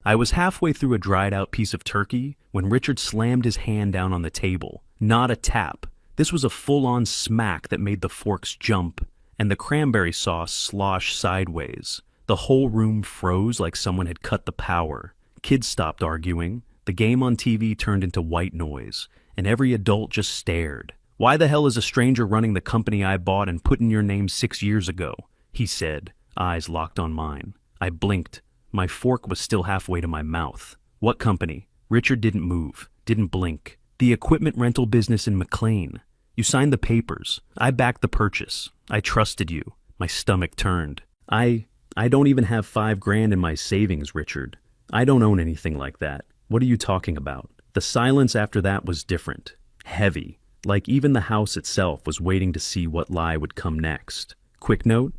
I was halfway through a dried-out piece of turkey when Richard slammed his hand down on the table. Not a tap. This was a full-on smack that made the forks jump, and the cranberry sauce slosh sideways. The whole room froze like someone had cut the power. Kids stopped arguing. The game on TV turned into white noise, and every adult just stared. "Why the hell is a stranger running the company I bought and put in your name 6 years ago?" he said, eyes locked on mine. I blinked. My fork was still halfway to my mouth. "What company?" Richard didn't move, didn't blink. "The equipment rental business in McLean. You signed the papers. I backed the purchase. I trusted you." My stomach turned. I don't even have $5,000 in my savings, Richard. I don't own anything like that. What are you talking about? The silence after that was different. Heavy. Like even the house itself was waiting to see what lie would come next. Quick note: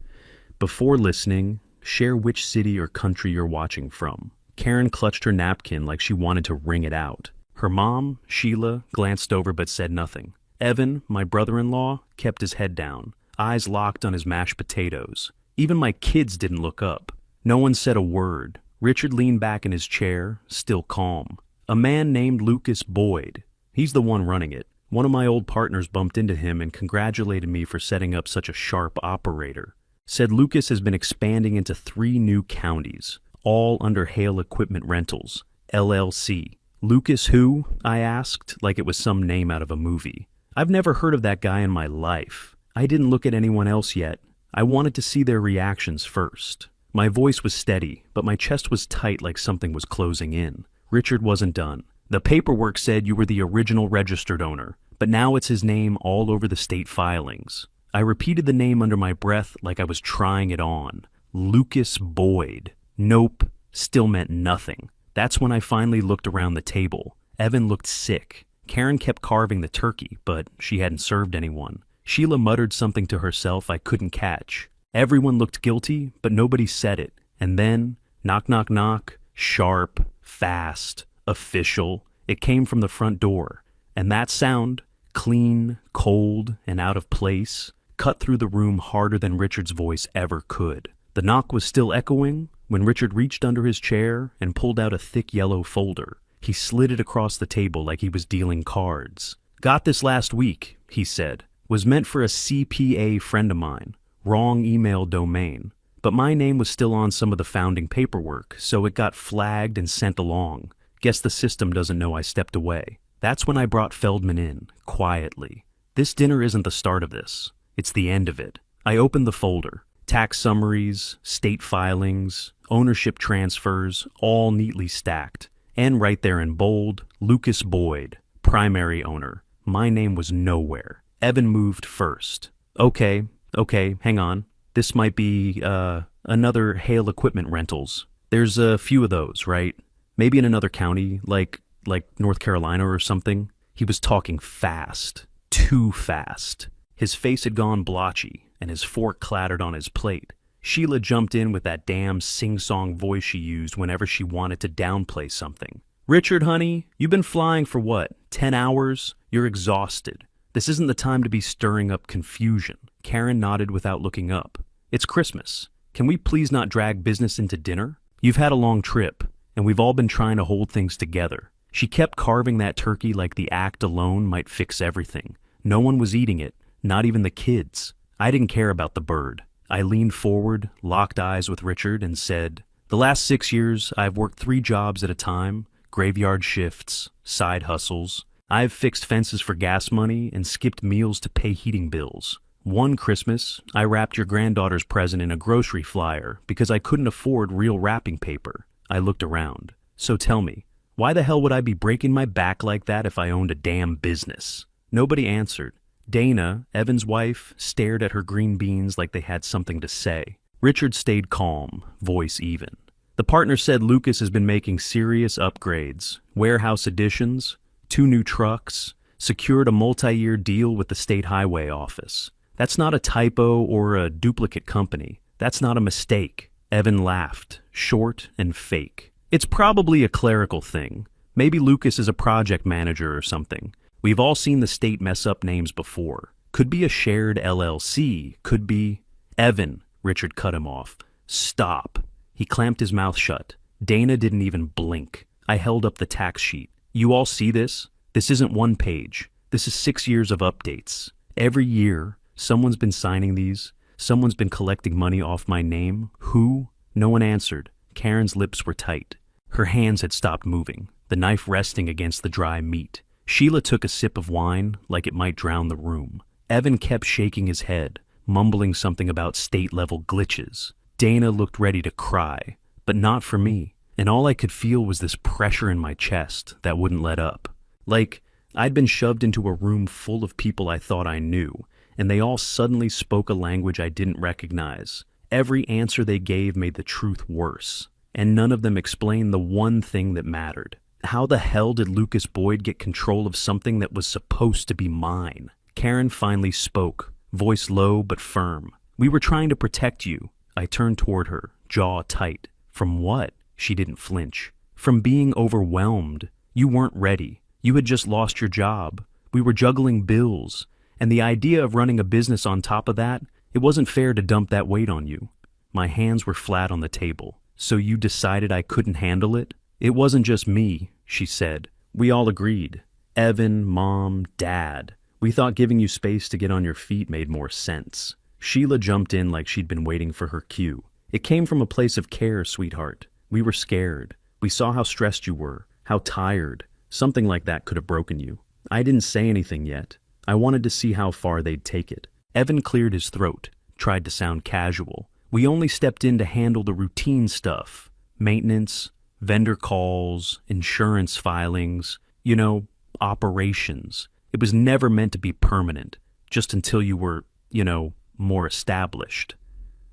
before listening, share which city or country you're watching from. Karen clutched her napkin like she wanted to wring it out. Her mom, Sheila, glanced over but said nothing. Evan, my brother-in-law, kept his head down, eyes locked on his mashed potatoes. Even my kids didn't look up. No one said a word. Richard leaned back in his chair, still calm. "A man named Lucas Boyd. He's the one running it. One of my old partners bumped into him and congratulated me for setting up such a sharp operator. Said Lucas has been expanding into 3 new counties, all under Hale Equipment Rentals, LLC. Lucas who? I asked, like it was some name out of a movie. I've never heard of that guy in my life. I didn't look at anyone else yet. I wanted to see their reactions first. My voice was steady, but my chest was tight like something was closing in. Richard wasn't done. "The paperwork said you were the original registered owner, but now it's his name all over the state filings." I repeated the name under my breath like I was trying it on. Lucas Boyd. Nope. Still meant nothing. That's when I finally looked around the table. Evan looked sick. Karen kept carving the turkey, but she hadn't served anyone. Sheila muttered something to herself I couldn't catch. Everyone looked guilty, but nobody said it. And then, knock, knock, knock, sharp, fast, official. It came from the front door. And that sound, clean, cold, and out of place, cut through the room harder than Richard's voice ever could. The knock was still echoing when Richard reached under his chair and pulled out a thick yellow folder. He slid it across the table like he was dealing cards. "Got this last week," he said. "Was meant for a CPA friend of mine. Wrong email domain. But my name was still on some of the founding paperwork, so it got flagged and sent along. Guess the system doesn't know I stepped away." That's when I brought Feldman in, quietly. "This dinner isn't the start of this. It's the end of it." I opened the folder. Tax summaries, state filings, ownership transfers, all neatly stacked. And right there in bold, Lucas Boyd, primary owner. My name was nowhere. Evan moved first. Okay, hang on. This might be, another Hale Equipment Rentals. There's a few of those, right? Maybe in another county, like North Carolina or something." He was talking fast. Too fast. His face had gone blotchy, and his fork clattered on his plate. Sheila jumped in with that damn sing-song voice she used whenever she wanted to downplay something. "Richard, honey, you've been flying for what, 10 hours? You're exhausted. This isn't the time to be stirring up confusion." Karen nodded without looking up. "It's Christmas. Can we please not drag business into dinner? You've had a long trip, and we've all been trying to hold things together." She kept carving that turkey like the act alone might fix everything. No one was eating it, not even the kids. I didn't care about the bird. I leaned forward, locked eyes with Richard, and said, "The last 6 years, I've worked 3 jobs at a time, graveyard shifts, side hustles. I've fixed fences for gas money and skipped meals to pay heating bills. One Christmas, I wrapped your granddaughter's present in a grocery flyer because I couldn't afford real wrapping paper." I looked around. "So tell me, why the hell would I be breaking my back like that if I owned a damn business?" Nobody answered. Dana, Evan's wife, stared at her green beans like they had something to say. Richard stayed calm, voice even. "The partner said Lucas has been making serious upgrades, warehouse additions, 2 new trucks, secured a multi-year deal with the state highway office. That's not a typo or a duplicate company. That's not a mistake." Evan laughed, short and fake. "It's probably a clerical thing. Maybe Lucas is a project manager or something. We've all seen the state mess up names before. Could be a shared LLC, could be—" "Evan," Richard cut him off. "Stop." He clamped his mouth shut. Dana didn't even blink. I held up the tax sheet. You all see this? This isn't one page. This is 6 years of updates. Every year, someone's been signing these. Someone's been collecting money off my name. Who? No one answered. Karen's lips were tight. Her hands had stopped moving, the knife resting against the dry meat. Sheila took a sip of wine like it might drown the room. Evan kept shaking his head, mumbling something about state-level glitches. Dana looked ready to cry, but not for me, and all I could feel was this pressure in my chest that wouldn't let up. Like I'd been shoved into a room full of people I thought I knew, and they all suddenly spoke a language I didn't recognize. Every answer they gave made the truth worse, and none of them explained the one thing that mattered. How the hell did Lucas Boyd get control of something that was supposed to be mine? Karen finally spoke, voice low but firm. We were trying to protect you. I turned toward her, jaw tight. From what? She didn't flinch. From being overwhelmed. You weren't ready. You had just lost your job. We were juggling bills. And the idea of running a business on top of that, it wasn't fair to dump that weight on you. My hands were flat on the table. So you decided I couldn't handle it? It wasn't just me, she said. We all agreed. Evan, Mom, Dad. We thought giving you space to get on your feet made more sense. Sheila jumped in like she'd been waiting for her cue. It came from a place of care, sweetheart. We were scared. We saw how stressed you were, how tired. Something like that could have broken you. I didn't say anything yet. I wanted to see how far they'd take it. Evan cleared his throat, tried to sound casual. We only stepped in to handle the routine stuff. Maintenance, vendor calls, insurance filings, operations. It was never meant to be permanent, just until you were, more established.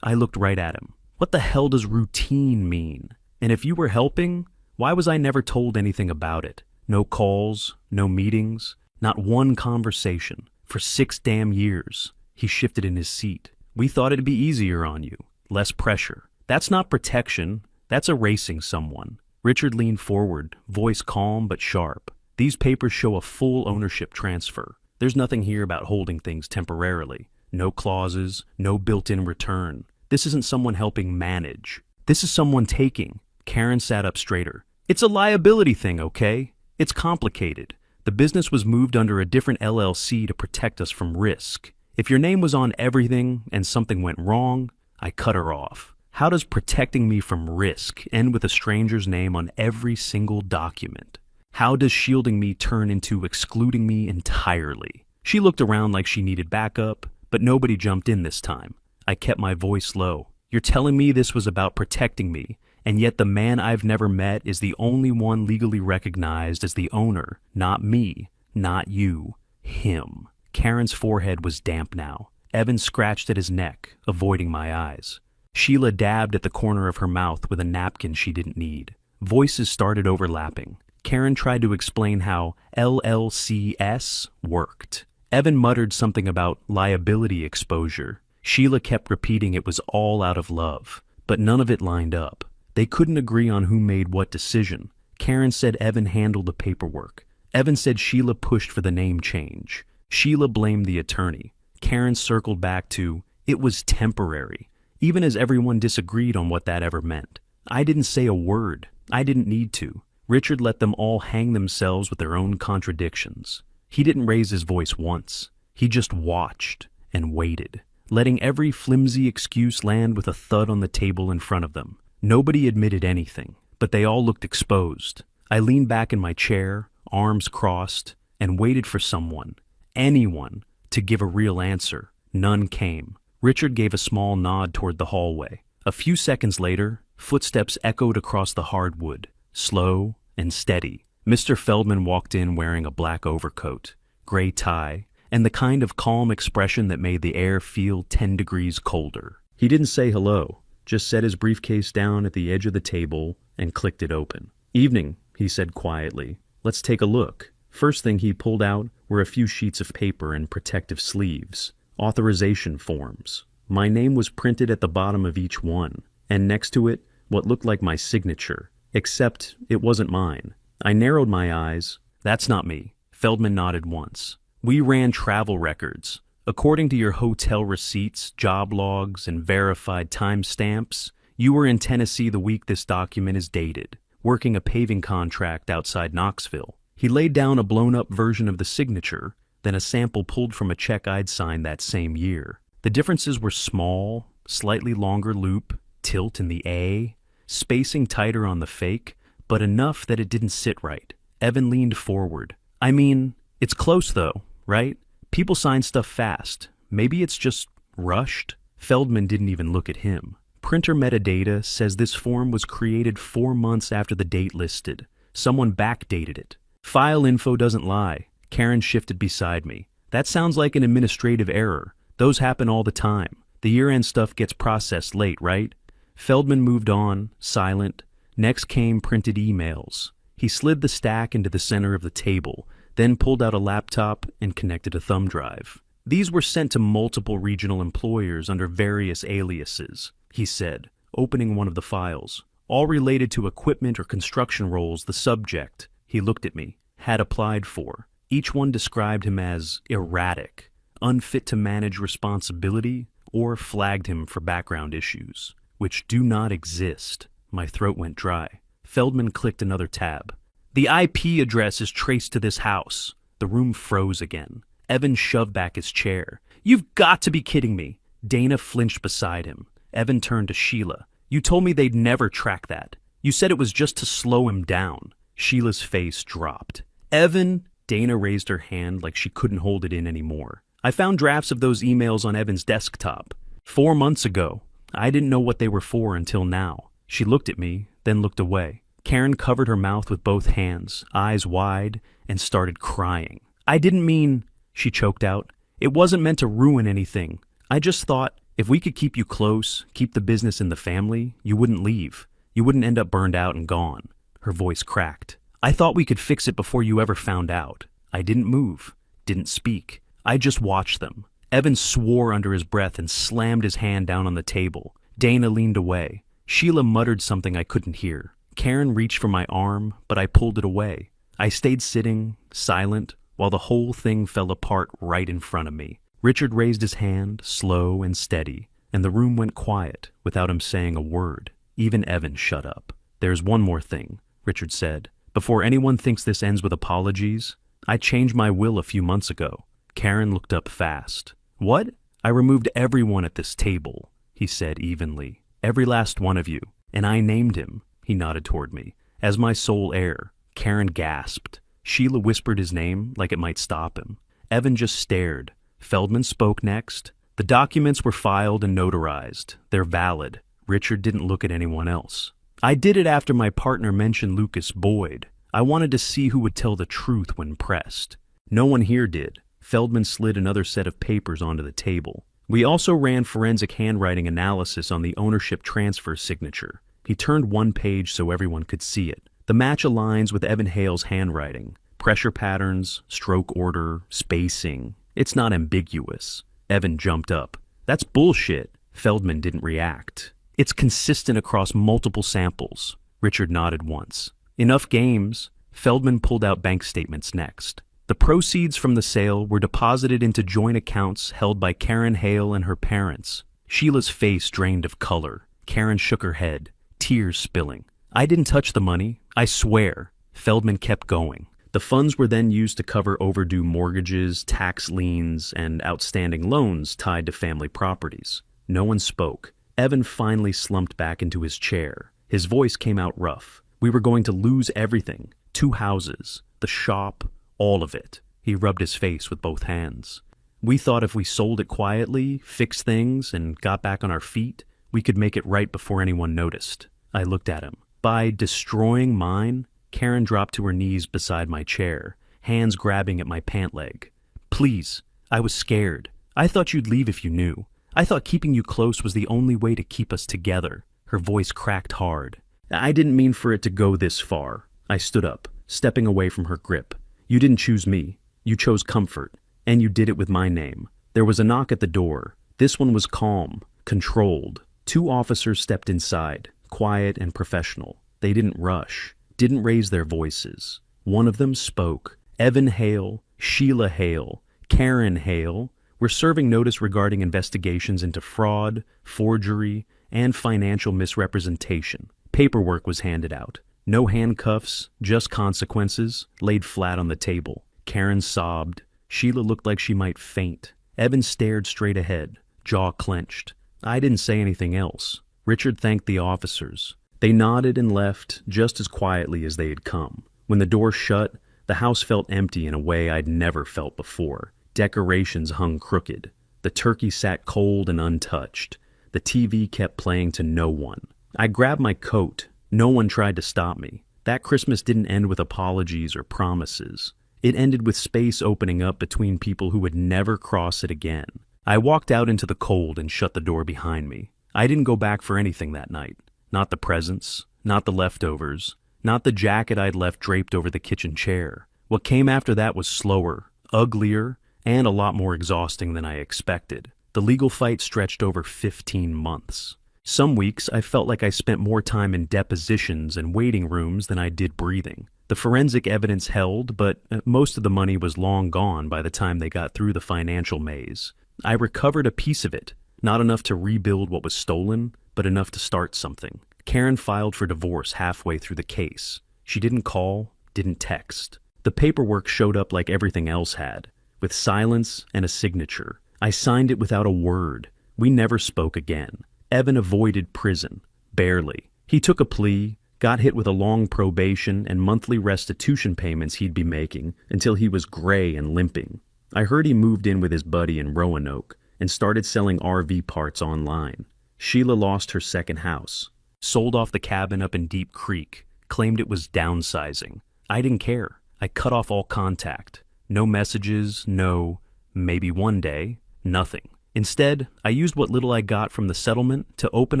I looked right at him. What the hell does routine mean? And if you were helping, why was I never told anything about it? No calls, no meetings, not one conversation. For 6 damn years. He shifted in his seat. We thought it'd be easier on you. Less pressure. That's not protection. That's erasing someone. Richard leaned forward, voice calm but sharp. These papers show a full ownership transfer. There's nothing here about holding things temporarily. No clauses, no built-in return. This isn't someone helping manage. This is someone taking. Karen sat up straighter. It's a liability thing, okay? It's complicated. The business was moved under a different LLC to protect us from risk. If your name was on everything and something went wrong, I cut her off. How does protecting me from risk end with a stranger's name on every single document? How does shielding me turn into excluding me entirely? She looked around like she needed backup, but nobody jumped in this time. I kept my voice low. You're telling me this was about protecting me, and yet the man I've never met is the only one legally recognized as the owner. Not me, not you, him. Karen's forehead was damp now. Evan scratched at his neck, avoiding my eyes. Sheila dabbed at the corner of her mouth with a napkin she didn't need. Voices started overlapping. Karen tried to explain how LLCS worked. Evan muttered something about liability exposure. Sheila kept repeating it was all out of love, but none of it lined up. They couldn't agree on who made what decision. Karen said Evan handled the paperwork. Evan said Sheila pushed for the name change. Sheila blamed the attorney. Karen circled back to, it was temporary, even as everyone disagreed on what that ever meant. I didn't say a word. I didn't need to. Richard let them all hang themselves with their own contradictions. He didn't raise his voice once. He just watched and waited, letting every flimsy excuse land with a thud on the table in front of them. Nobody admitted anything, but they all looked exposed. I leaned back in my chair, arms crossed, and waited for someone, anyone, to give a real answer. None came. Richard gave a small nod toward the hallway. A few seconds later, footsteps echoed across the hardwood, slow and steady. Mr. Feldman walked in wearing a black overcoat, gray tie, and the kind of calm expression that made the air feel 10 degrees colder. He didn't say hello, just set his briefcase down at the edge of the table and clicked it open. Evening, he said quietly. Let's take a look. First thing he pulled out were a few sheets of paper and protective sleeves, authorization forms. My name was printed at the bottom of each one, and next to it, what looked like my signature, except it wasn't mine. I narrowed my eyes. That's not me. Feldman nodded once. We ran travel records. According to your hotel receipts, job logs, and verified timestamps, You were in Tennessee the week this document is dated, working a paving contract outside Knoxville. He laid down a blown-up version of the signature, then a sample pulled from a check I'd signed that same year. The differences were small, slightly longer loop, tilt in the A, spacing tighter on the fake, but enough that it didn't sit right. Evan leaned forward. I mean, it's close though, right? People sign stuff fast. Maybe it's just rushed? Feldman didn't even look at him. Printer metadata says this form was created 4 months after the date listed. Someone backdated it. File info doesn't lie. Karen shifted beside me. That sounds like an administrative error. Those happen all the time. The year-end stuff gets processed late, right? Feldman moved on, silent. Next came printed emails. He slid the stack into the center of the table, then pulled out a laptop and connected a thumb drive. These were sent to multiple regional employers under various aliases, he said, opening one of the files. All related to equipment or construction roles the subject, he looked at me, had applied for. Each one described him as erratic, unfit to manage responsibility, or flagged him for background issues, which do not exist. My throat went dry. Feldman clicked another tab. The IP address is traced to this house. The room froze again. Evan shoved back his chair. You've got to be kidding me. Dana flinched beside him. Evan turned to Sheila. You told me they'd never track that. You said it was just to slow him down. Sheila's face dropped. Evan, Dana raised her hand like she couldn't hold it in anymore. I found drafts of those emails on Evan's desktop. 4 months ago. I didn't know what they were for until now. She looked at me, then looked away. Karen covered her mouth with both hands, eyes wide, and started crying. I didn't mean, she choked out. It wasn't meant to ruin anything. I just thought, if we could keep you close, keep the business in the family, you wouldn't leave. You wouldn't end up burned out and gone. Her voice cracked. I thought we could fix it before you ever found out. I didn't move, didn't speak. I just watched them. Evan swore under his breath and slammed his hand down on the table. Dana leaned away. Sheila muttered something I couldn't hear. Karen reached for my arm, but I pulled it away. I stayed sitting, silent, while the whole thing fell apart right in front of me. Richard raised his hand, slow and steady, and the room went quiet without him saying a word. Even Evan shut up. There's one more thing, Richard said. Before anyone thinks this ends with apologies, I changed my will a few months ago. Karen looked up fast. What? I removed everyone at this table, he said evenly. Every last one of you. And I named him, he nodded toward me, as my sole heir. Karen gasped. Sheila whispered his name like it might stop him. Evan just stared. Feldman spoke next. The documents were filed and notarized. They're valid. Richard didn't look at anyone else. I did it after my partner mentioned Lucas Boyd. I wanted to see who would tell the truth when pressed. No one here did. Feldman slid another set of papers onto the table. We also ran forensic handwriting analysis on the ownership transfer signature. He turned one page so everyone could see it. The match aligns with Evan Hale's handwriting. Pressure patterns, stroke order, spacing. It's not ambiguous. Evan jumped up. That's bullshit. Feldman didn't react. It's consistent across multiple samples. Richard nodded once. Enough games. Feldman pulled out bank statements next. The proceeds from the sale were deposited into joint accounts held by Karen Hale and her parents. Sheila's face drained of color. Karen shook her head, tears spilling. I didn't touch the money, I swear. Feldman kept going. The funds were then used to cover overdue mortgages, tax liens, and outstanding loans tied to family properties. No one spoke. Evan finally slumped back into his chair. His voice came out rough. We were going to lose everything. 2 houses, the shop, all of it. He rubbed his face with both hands. We thought if we sold it quietly, fixed things, and got back on our feet, we could make it right before anyone noticed. I looked at him. By destroying mine, Karen dropped to her knees beside my chair, hands grabbing at my pant leg. Please, I was scared. I thought you'd leave if you knew. I thought keeping you close was the only way to keep us together. Her voice cracked hard. I didn't mean for it to go this far. I stood up, stepping away from her grip. You didn't choose me. You chose comfort. And you did it with my name. There was a knock at the door. This one was calm, controlled. 2 officers stepped inside, quiet and professional. They didn't rush, didn't raise their voices. One of them spoke. Evan Hale, Sheila Hale, Karen Hale were serving notice regarding investigations into fraud, forgery, and financial misrepresentation. Paperwork was handed out. No handcuffs, just consequences, laid flat on the table. Karen sobbed. Sheila looked like she might faint. Evan stared straight ahead, jaw clenched. I didn't say anything else. Richard thanked the officers. They nodded and left just as quietly as they had come. When the door shut, the house felt empty in a way I'd never felt before. Decorations hung crooked. The turkey sat cold and untouched. The TV kept playing to no one. I grabbed my coat. No one tried to stop me. That Christmas didn't end with apologies or promises. It ended with space opening up between people who would never cross it again. I walked out into the cold and shut the door behind me. I didn't go back for anything that night. Not the presents, not the leftovers, not the jacket I'd left draped over the kitchen chair. What came after that was slower, uglier, and a lot more exhausting than I expected. The legal fight stretched over 15 months. Some weeks I felt like I spent more time in depositions and waiting rooms than I did breathing. The forensic evidence held, but most of the money was long gone by the time they got through the financial maze. I recovered a piece of it, not enough to rebuild what was stolen, but enough to start something. Karen filed for divorce halfway through the case. She didn't call, didn't text. The paperwork showed up like everything else had, with silence and a signature. I signed it without a word. We never spoke again. Evan avoided prison, barely. He took a plea, got hit with a long probation and monthly restitution payments he'd be making until he was gray and limping. I heard he moved in with his buddy in Roanoke and started selling RV parts online. Sheila lost her second house, sold off the cabin up in Deep Creek, claimed it was downsizing. I didn't care. I cut off all contact. No messages, no, maybe one day, nothing. Instead, I used what little I got from the settlement to open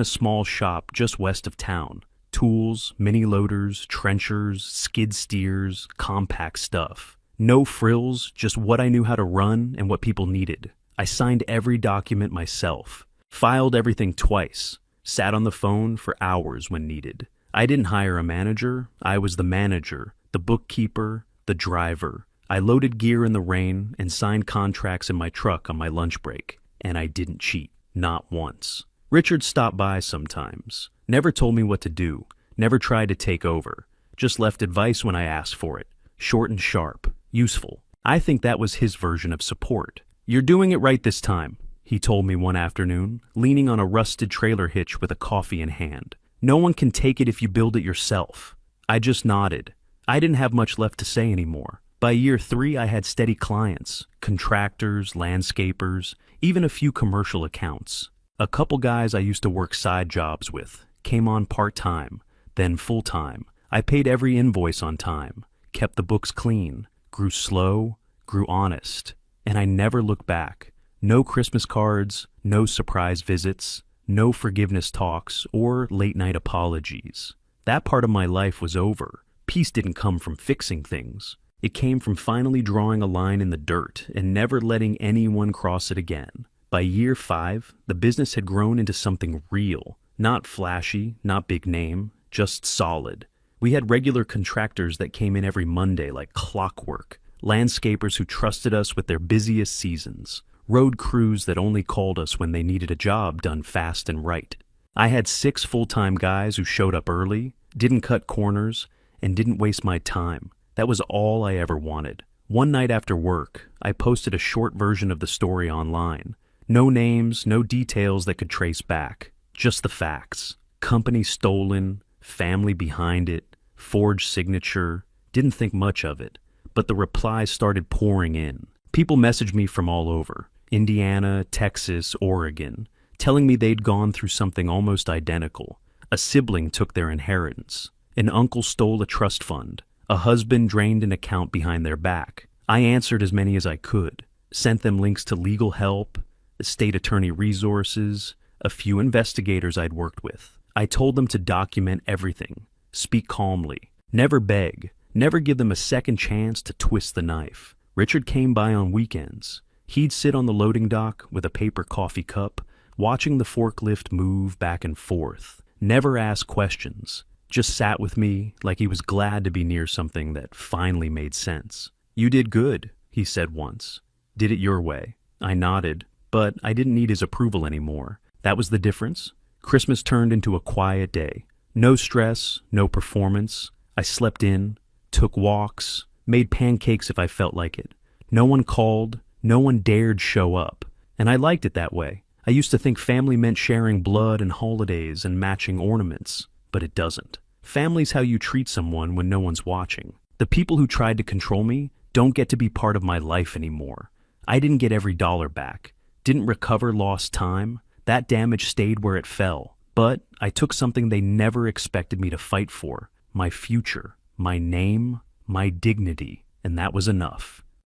a small shop just west of town. Tools, mini loaders, trenchers, skid steers, compact stuff. No frills, just what I knew how to run and what people needed. I signed every document myself, filed everything twice, sat on the phone for hours when needed. I didn't hire a manager. I was the manager, the bookkeeper, the driver. I loaded gear in the rain and signed contracts in my truck on my lunch break. And I didn't cheat, not once. Richard stopped by sometimes, never told me what to do, never tried to take over, just left advice when I asked for it, short and sharp, useful. I think that was his version of support. "You're doing it right this time," he told me one afternoon, leaning on a rusted trailer hitch with a coffee in hand. "No one can take it if you build it yourself." I just nodded. I didn't have much left to say anymore. By year 3, I had steady clients, contractors, landscapers, even a few commercial accounts. A couple guys I used to work side jobs with came on part-time, then full-time. I paid every invoice on time, kept the books clean, grew slow, grew honest, and I never looked back. No Christmas cards, no surprise visits, no forgiveness talks, or late-night apologies. That part of my life was over. Peace didn't come from fixing things. It came from finally drawing a line in the dirt and never letting anyone cross it again. By year 5, the business had grown into something real. Not flashy, not big name, just solid. We had regular contractors that came in every Monday like clockwork. Landscapers who trusted us with their busiest seasons. Road crews that only called us when they needed a job done fast and right. I had 6 full-time guys who showed up early, didn't cut corners, and didn't waste my time. That was all I ever wanted. One night after work, I posted a short version of the story online. No names, no details that could trace back. Just the facts. Company stolen, family behind it, forged signature. Didn't think much of it. But the replies started pouring in. People messaged me from all over. Indiana, Texas, Oregon. Telling me they'd gone through something almost identical. A sibling took their inheritance. An uncle stole a trust fund. A husband drained an account behind their back. I answered as many as I could, sent them links to legal help, state attorney resources, a few investigators I'd worked with. I told them to document everything, speak calmly, never beg, never give them a second chance to twist the knife. Richard came by on weekends. He'd sit on the loading dock with a paper coffee cup, watching the forklift move back and forth, never ask questions. Just sat with me like he was glad to be near something that finally made sense. "You did good," he said once. "Did it your way." I nodded, but I didn't need his approval anymore. That was the difference. Christmas turned into a quiet day. No stress, no performance. I slept in, took walks, made pancakes if I felt like it. No one called, no one dared show up. And I liked it that way. I used to think family meant sharing blood and holidays and matching ornaments, but it doesn't. Family's how you treat someone when no one's watching. The people who tried to control me don't get to be part of my life anymore. I didn't get every dollar back, didn't recover lost time. That damage stayed where it fell. But I took something they never expected me to fight for, my future, my name, my dignity, and that was enough.